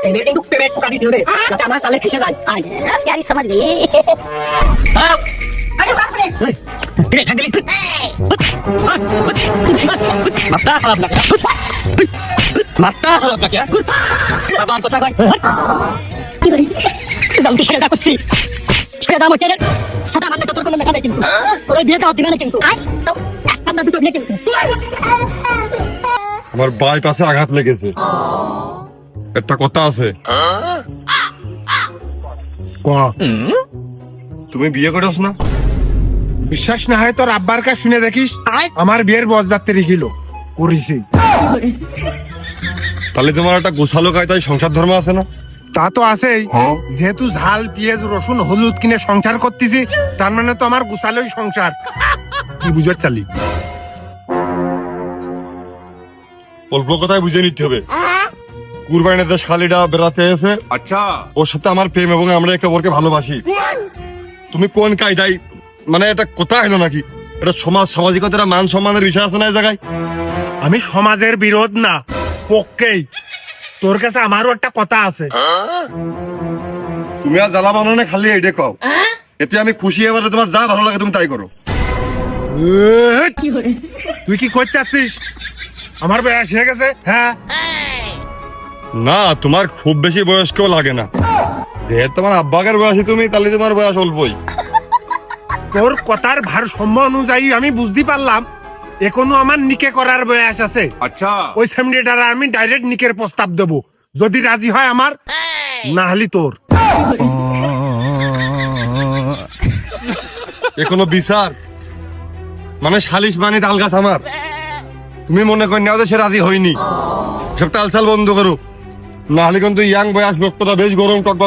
Indu payment का दी दे जाते हमारे साले खींचे जाए आज प्यारी समझ गई अरे बाप रे रे ठंडी माता खराब लगा माता खराब लगा क्या बात पता भाई কি করে দাম তো সেটা করছি সেটা দাম হচ্ছে সাদা মাথা তোর কোনো দেখা নাই কিন্তু ওই বিয়ে দাও দিনা না কিন্তু তো একটা দাম তো কিন্তু আমার বাইপাসে আঘাত লেগেছে একটা কথা আছে তুমি বিয়ে করেছ না? বিশ্বাস না হয় তোর আব্বার কাছে শুনে দেখিস আমার বিয়ের বরযাত্রী গেল করেছি। তাহলে তোমার একটা গোছালো কায়দায় সংসার ধর্ম আছে না? তা তো আছেই, যেহেতু ঝাল পেঁয়াজ রসুন হলুদ কিনে সংসার করতেছি তার মানে তো আমার গুছালোই সংসার। কি বুঝার চালি? অল্প কথায় বুঝে নিতে হবে। কুরবানিতে শালিটা বেড়াতে এসে আচ্ছা ওর সাথে আমার প্রেম এবং আমরা একে অপরকে ভালোবাসি। তুমি কোন কায়দায়, মানে এটা কথা হলো নাকি? এটা সামাজিকতা মান সম্মানের বিষয় আছে না এই জায়গায়? আমি সমাজের বিরোধ না, পক্ষেই। তোর কাছে আমারও একটা কথা আছে। তুমি আর জ্বালা বানো না, খালি এইটা কও। এতে আমি খুশি, এবারে তোমার যা ভালো লাগে তুমি তাই করো। তুই কি করতে চাচ্ছিস? আমার বয়স হয়ে গেছে। হ্যাঁ না, তোমার খুব বেশি বয়স কেউ লাগে না। যেহেতু তোমার আব্বাকের বয়সী তুমি, তাহলে তোমার বয়স অল্পই। তোর কথার ভারসাম্য অনুযায়ী আমি বুঝতে পারলাম এখনো আমার নিকে করার বয়স আছে। আচ্ছা, ওই সেমডিটার আমি ডাইরেক্ট নিকের প্রস্তাব দেব, যদি রাজি হয় আমার, না হলে তোর। এখনো বিচার মানে সালিশ মানে তাল গাছ আমার। তুমি মনে করি না সে রাজি হয়নি, সব তালসাল বন্ধ করো, না হলে কিন্তু ইয়াং বয়স লোকটা বেশ গরম টক